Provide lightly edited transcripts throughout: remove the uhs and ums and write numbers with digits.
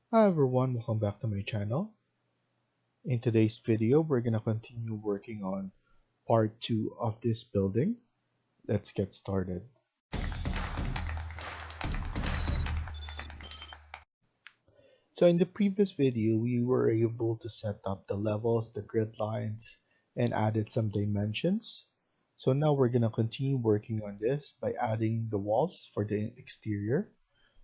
Hi everyone, welcome back to my channel. In today's video, we're going to continue working on part 2 of this building. Let's get started. So in the previous video, we were able to set up the levels, the grid lines, and added some dimensions. So now we're going to continue working on this by adding the walls for the exterior.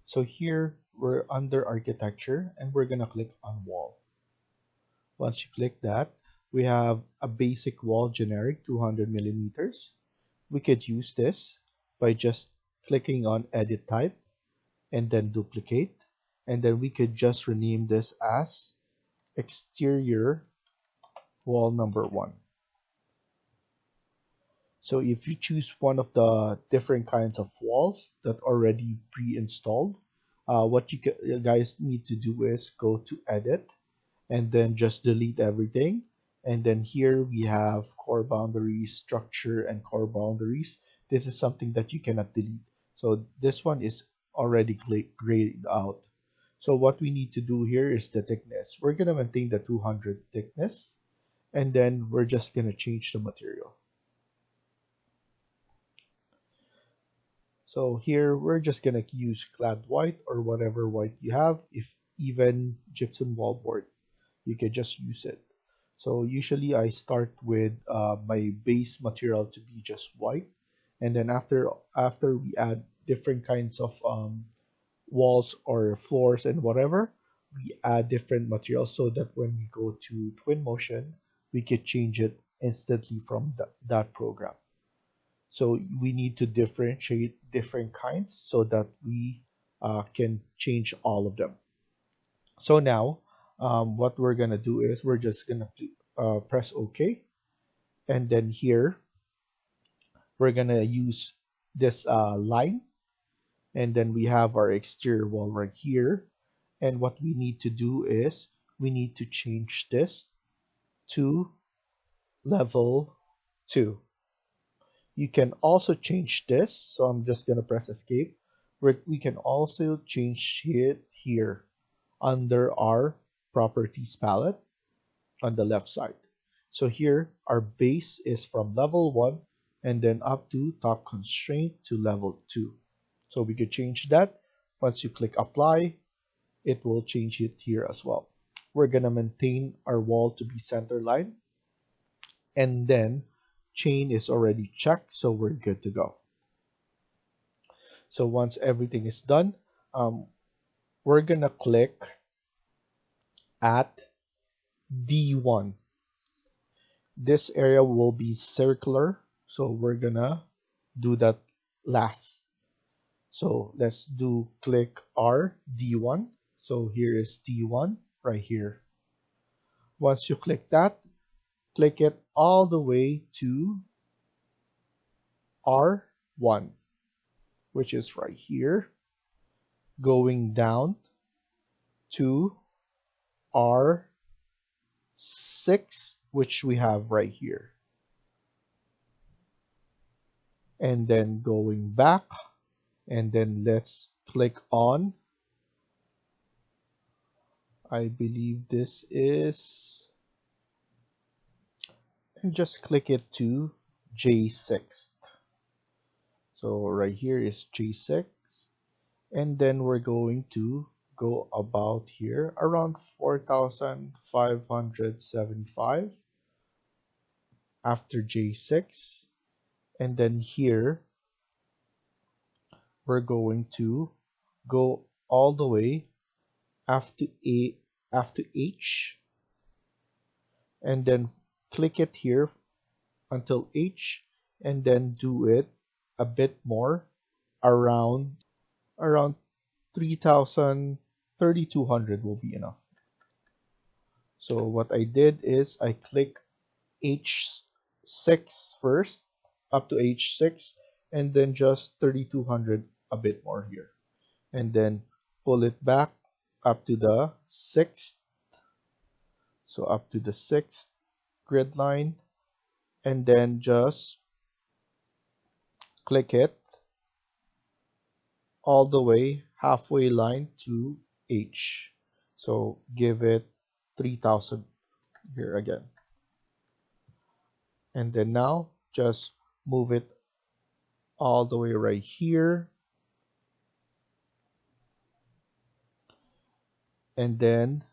So here we're under architecture and we're going to click on wall. Once you click that, we have a basic wall generic 200 millimeters. We could use this by just clicking on edit type and then duplicate. And then we could just rename this as exterior wall number 1. So if you choose one of the different kinds of walls that already pre-installed, what you guys need to do is go to edit and then just delete everything. And then here we have core boundaries, structure, and core boundaries. This is something that you cannot delete. So this one is already grayed out. So what we need to do here is the thickness. We're going to maintain the 200 thickness, and then we're just going to change the material. So here we're just going to use clad white or whatever white you have, if even gypsum wallboard. You can just use it. So usually I start with my base material to be just white, and then after we add different kinds of walls or floors and whatever, we add different materials so that when we go to Twinmotion, we can change it instantly from that program. So we need to differentiate different kinds so that we can change all of them. So now what we're gonna do is we're just gonna press OK, and then here we're gonna use this line, and then we have our exterior wall right here. And what we need to do is we need to change this to level 2. You can also change this, so I'm just gonna press escape. We can also change it here under our properties palette on the left side. So here our base is from level 1 and then up to top constraint to level 2. So we could change that. Once you click apply, it will change it here as well. We're gonna maintain our wall to be center line, and then chain is already checked, so we're good to go. So once everything is done, we're gonna click at D1. This area will be circular, so we're gonna do that last. So let's do click R D1. So here is D1 right here. Once you click that, click it all the way to R1, which is right here, going down to R6, which we have right here, and then going back, and then let's click on, I believe this is, and just click it to J6. So right here is J6, and then we're going to go about here around 4,575 after J6, and then here we're going to go all the way after H, and then click it here until H, and then do it a bit more around 3,000, 3,200 will be enough. So what I did is I click H6 first, up to H6, and then just 3,200 a bit more here, and then pull it back up to the 6th, so up to the 6th grid line, and then just click it all the way halfway line to H. So give it 3000 here again. And then now just move it all the way right here. And then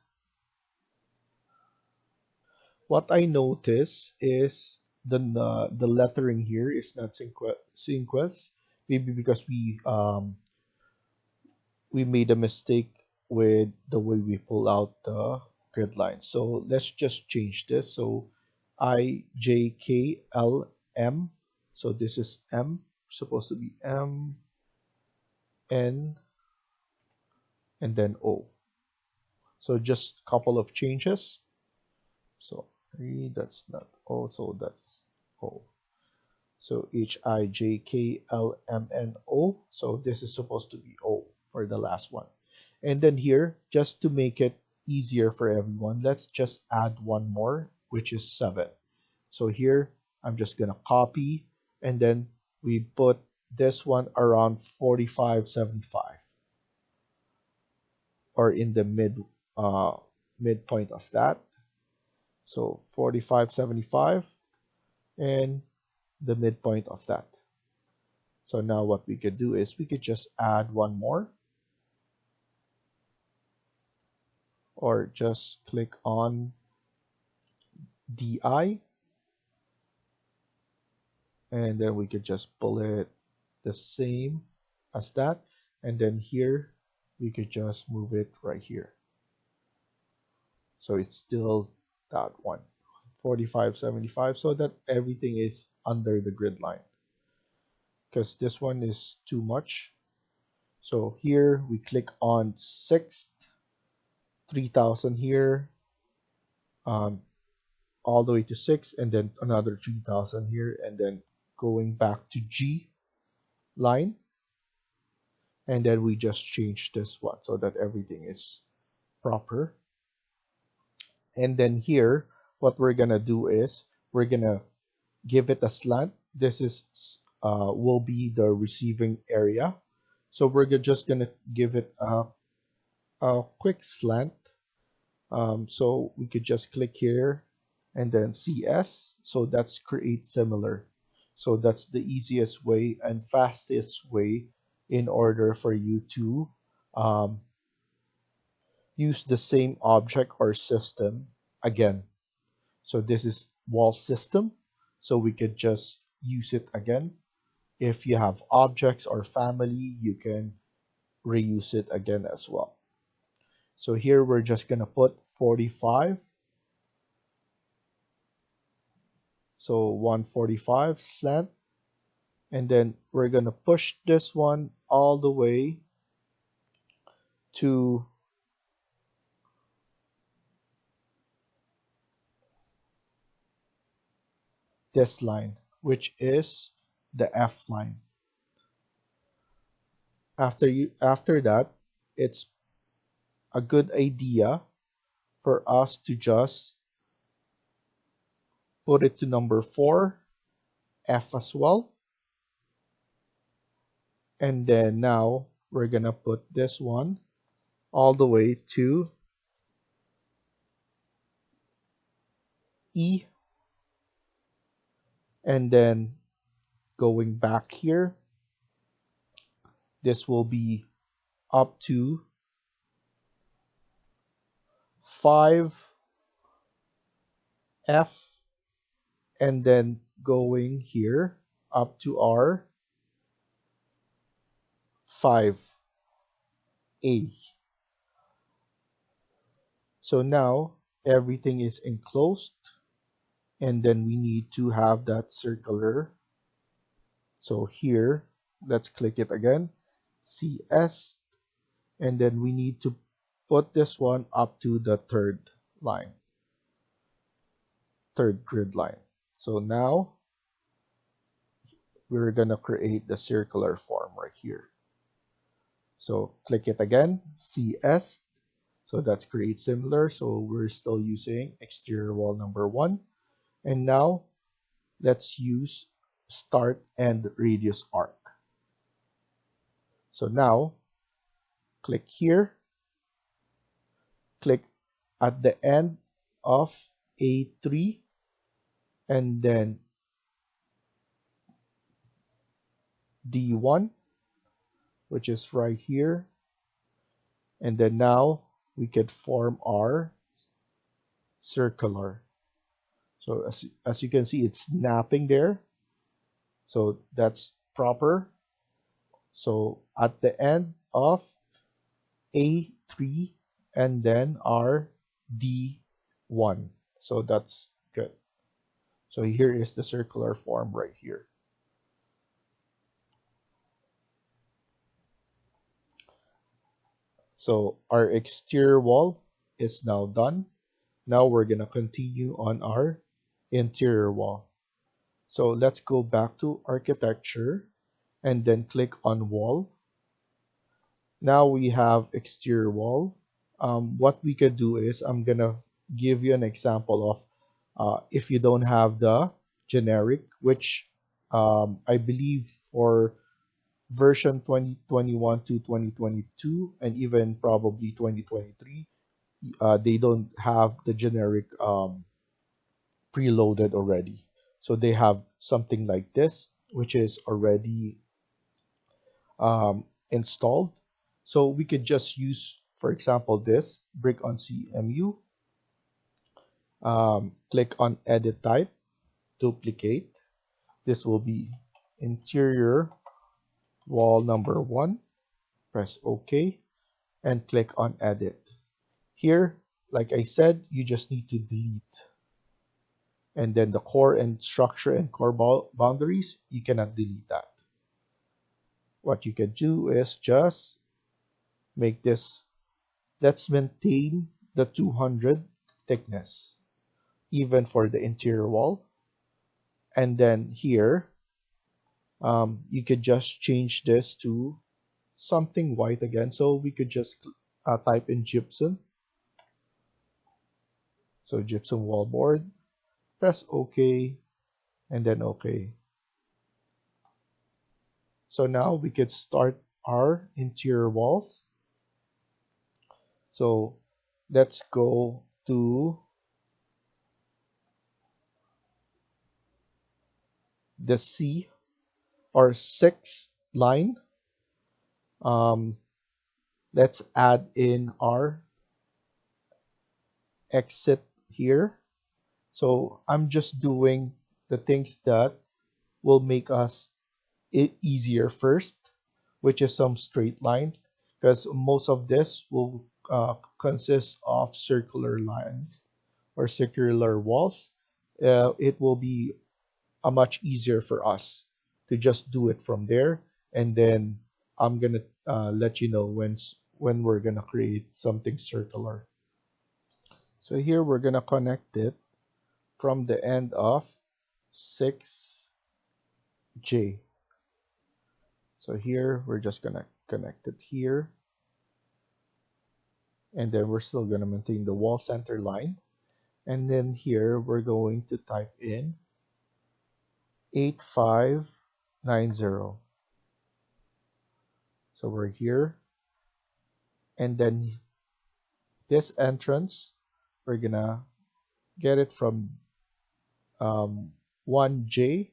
what I notice is the lettering here is not sequence. Maybe because we made a mistake with the way we pull out the grid line. So let's just change this. So IJKLM. So this is M, supposed to be M, N, and then O. So just a couple of changes. So that's not O, so that's O. So HIJKLMNO. So this is supposed to be O for the last one. And then here, just to make it easier for everyone, let's just add one more, which is 7. So here, I'm just going to copy, and then we put this one around 4575, or in the midpoint of that. So 4575 and the midpoint of that. So now what we could do is we could just add one more, or just click on DI, and then we could just pull it the same as that, and then here we could just move it right here. So it's still that one, 4575, so that everything is under the grid line, because this one is too much. So here we click on 6th, 3000 here, all the way to 6, and then another 3000 here, and then going back to G line, and then we just change this one so that everything is proper. And then here what we're gonna do is we're gonna give it a slant. This is will be the receiving area, so we're just gonna give it a quick slant. So we could just click here and then CS. So that's create similar. So that's the easiest way and fastest way in order for you to use the same object or system again. So this is wall system. So we could just use it again. If you have objects or family, you can reuse it again as well. So here we're just gonna put 45. So 145 slant, and then we're gonna push this one all the way to this line, which is the F line. After that, it's a good idea for us to just put it to number 4, F as well. And then now we're gonna put this one all the way to E, and then going back here, this will be up to 5 F, and then going here up to our 5 A. So now everything is enclosed, and then we need to have that circular. So here, let's click it again, CS, and then we need to put this one up to the third grid line. So now we're gonna create the circular form right here. So click it again, CS. So that's create similar. So we're still using exterior wall number 1. And now let's use start and radius arc. So now click here, click at the end of A3 and then D1, which is right here. And then now we could form our circular. So as you can see, it's snapping there. So that's proper. So at the end of A3 and then our D1. So that's good. So here is the circular form right here. So our exterior wall is now done. Now we're going to continue on our interior wall. So let's go back to architecture and then click on wall. Now we have exterior wall. What we could do is I'm going to give you an example of if you don't have the generic, which I believe for version 2021 to 2022 and even probably 2023, they don't have the generic preloaded already. So they have something like this, which is already installed. So we could just use, for example, this brick on CMU. Click on edit type, duplicate. This will be interior wall number 1. Press OK and click on edit. Here, like I said, you just need to delete. And then the core and structure and core boundaries, you cannot delete that. What you can do is just make this, let's maintain the 200 thickness, even for the interior wall. And then here, you could just change this to something white again. So we could just type in gypsum. So gypsum wallboard, press OK, and then OK. So now we could start our interior walls. So let's go to the C or 6th line. Let's add in our exit here. So I'm just doing the things that will make us it easier first, which is some straight line, because most of this will consist of circular lines or circular walls. It will be a much easier for us to just do it from there, and then I'm gonna let you know when we're gonna create something circular. So here we're gonna connect it from the end of 6J. So here we're just gonna connect it here, and then we're still gonna maintain the wall center line, and then here we're going to type in 8590. So we're here, and then this entrance we're gonna get it from 1J,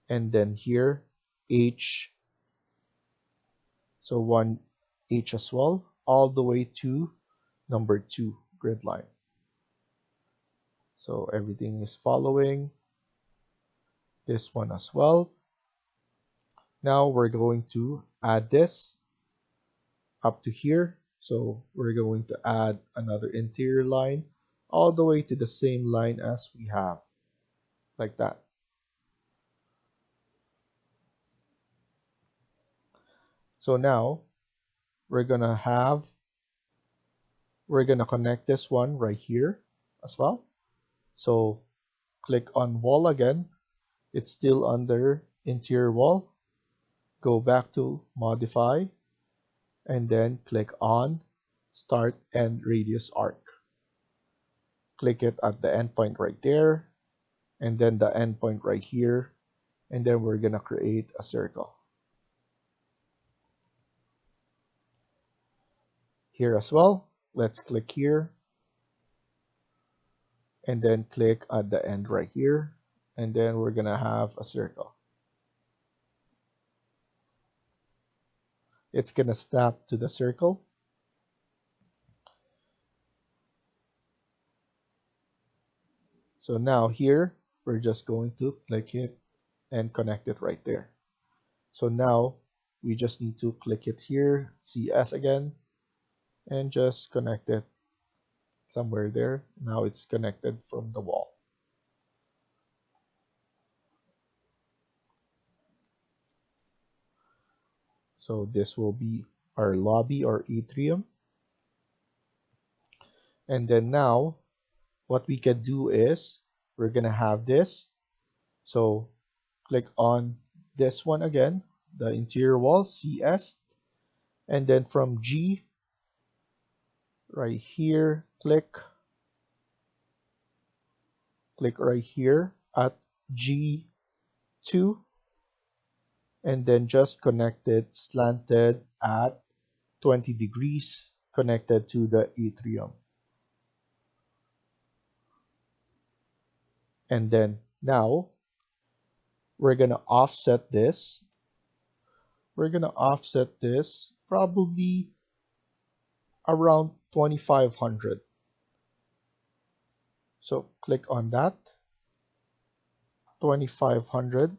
and then here H, so 1H as well, all the way to number 2 grid line. So everything is following this one as well. Now we're going to add this up to here. So we're going to add another interior line all the way to the same line as we have, like that. So now we're gonna connect this one right here as well. So click on wall again. It's still under interior wall. Go back to modify and then click on start end radius arc. Click it at the endpoint right there, and then the endpoint right here, and then we're gonna create a circle. Here as well, let's click here and then click at the end right here, and then we're gonna have a circle. It's gonna snap to the circle. So now here, we're just going to click it and connect it right there. So now we just need to click it here, CS again, and just connect it somewhere there. Now it's connected from the wall. So this will be our lobby or atrium. And then now what we can do is we're gonna have this. So click on this one again, the interior wall, CS, and then from G right here, click right here at G2, and then just connect it slanted at 20 degrees connected to the atrium. And then now we're gonna offset this. We're gonna offset this probably around 2500. So click on that, 2500,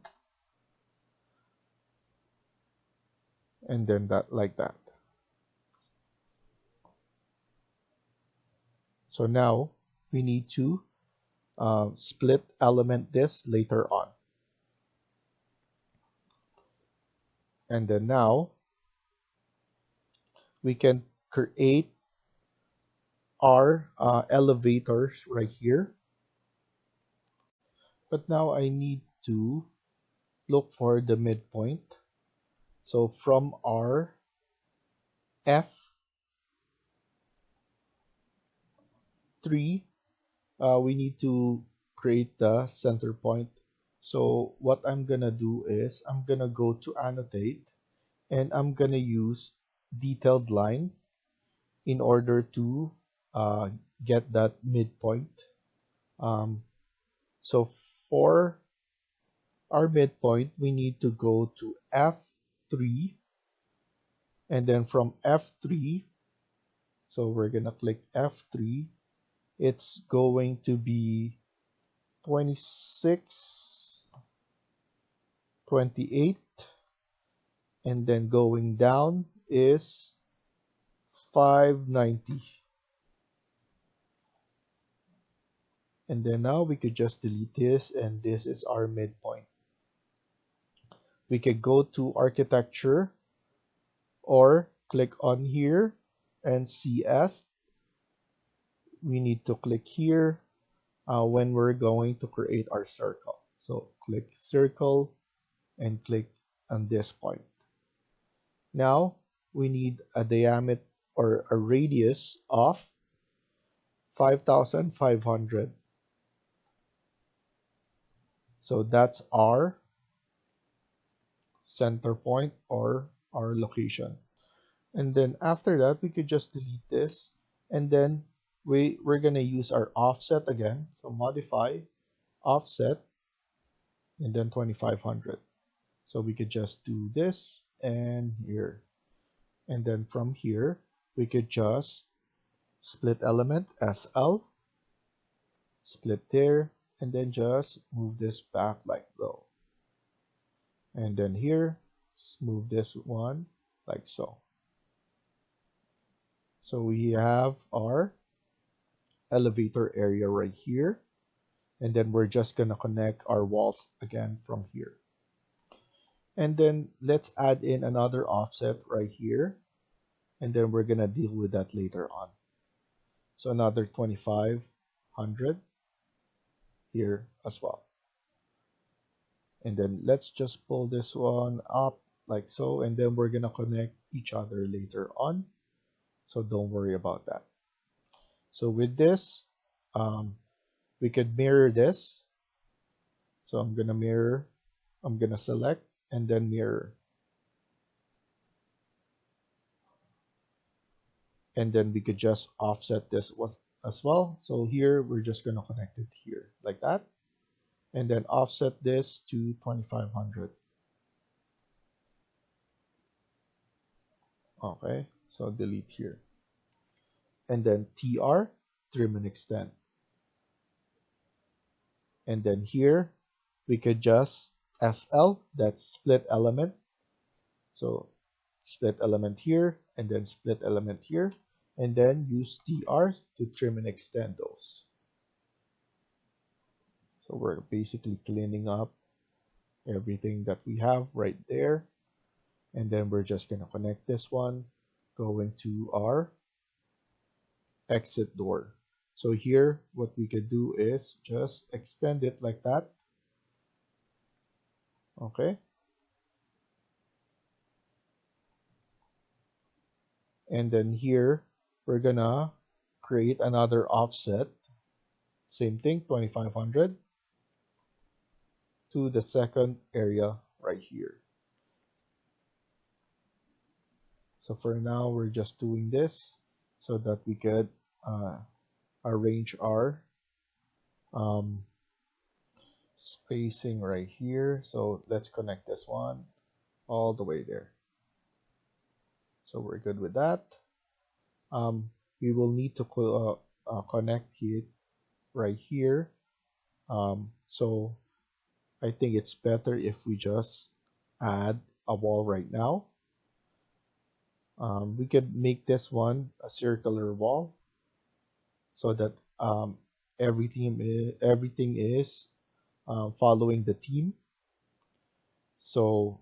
and then that like that. So now we need to split element this later on. And then now we can create our elevators right here. But now I need to look for the midpoint. So from our F3, we need to create the center point. So what I'm gonna do is I'm gonna go to annotate, and I'm gonna use detailed line in order to get that midpoint. So for our midpoint, we need to go to F3, and then from F3, so we're gonna click F3, it's going to be 26, 28, and then going down is 590. And then now we could just delete this, and this is our midpoint. We could go to architecture or click on here and CS. We need to click here when we're going to create our circle. So click circle and click on this point. Now we need a diameter or a radius of 5,500. So that's our center point or our location. And then after that, we could just delete this, and then we're gonna use our offset again. So modify offset and then 2500. So we could just do this and here, and then from here we could just split element SL, split there, and then just move this back like so. And then here, move this one like so. So we have our elevator area right here, and then we're just gonna connect our walls again from here. And then let's add in another offset right here, and then we're gonna deal with that later on. So another 2500 here as well. And then let's just pull this one up like so, and then we're gonna connect each other later on, so don't worry about that. So with this, we could mirror this. So I'm gonna mirror, I'm gonna select and then mirror. and then we could just offset this as well. So here we're just going to connect it here like that, and then offset this to 2500. Okay, so delete here, and then TR, trim and extend, and then here we could just SL, that's split element. So split element here, and then split element here, and then use TR to trim and extend those. So we're basically cleaning up everything that we have right there. And then we're just going to connect this one going to our exit door. So here, what we could do is just extend it like that. Okay. And then here, we're gonna create another offset. Same thing, 2500 to the second area right here. So for now, we're just doing this so that we could arrange our spacing right here. So let's connect this one all the way there. So we're good with that. We will need to connect it right here. So I think it's better if we just add a wall right now. We could make this one a circular wall so that everything is following the theme. So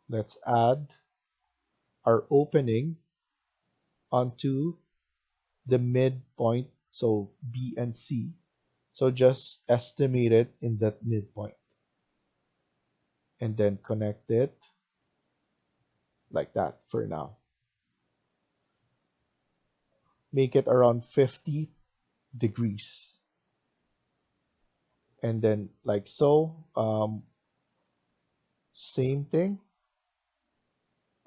let's add our opening onto the midpoint, so B and C. So just estimate it in that midpoint and then connect it like that for now. Make it around 50 degrees. And then like so, same thing,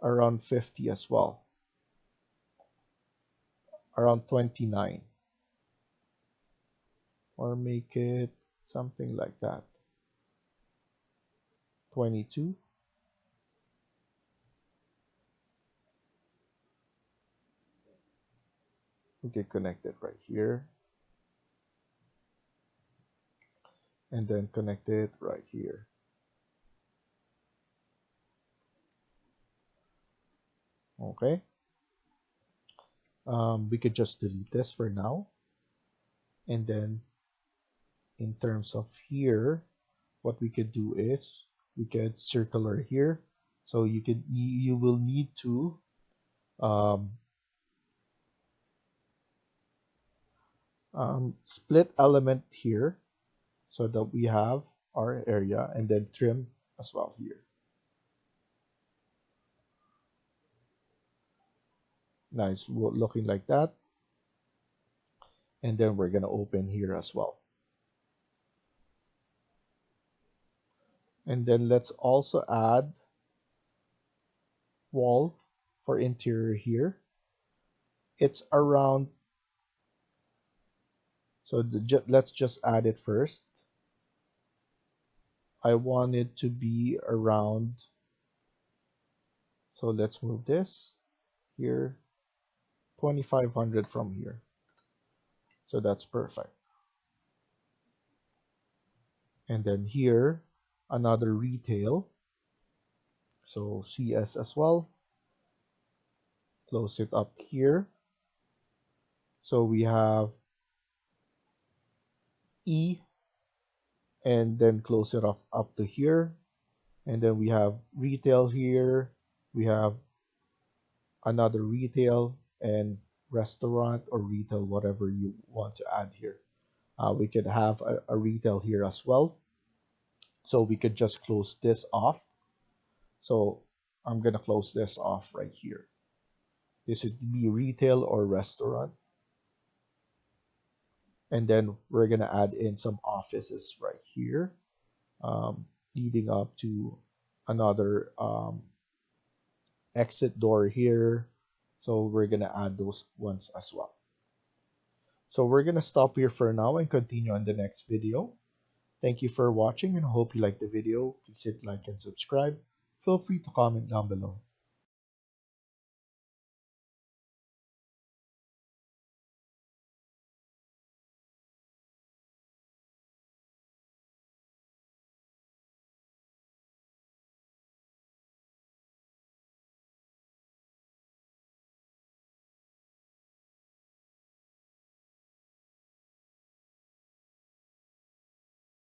around 50 as well, around 29, or make it something like that, 22. We can connect it right here, and then connect it right here. Okay. We could just delete this for now, and then in terms of here, what we could do is we could circular here. So you will need to split element here so that we have our area, and then trim as well here. Nice, looking like that. And then we're gonna open here as well. And then let's also add wall for interior here. It's around, so let's just add it first. I want it to be around, so let's move this here, 2500 from here. So that's perfect. And then here, another retail. So CS as well. Close it up here. So we have E, and then close it off up to here. And then we have retail here. We have another retail and restaurant or retail, whatever you want to add here. We could have a retail here as well. So we could just close this off. So I'm going to close this off right here. This would be retail or restaurant. And then we're going to add in some offices right here, leading up to another exit door here, So we're gonna add those ones as well. So we're gonna stop here for now and continue on the next video. Thank you for watching and hope you liked the video. Please hit like and subscribe. Feel free to comment down below.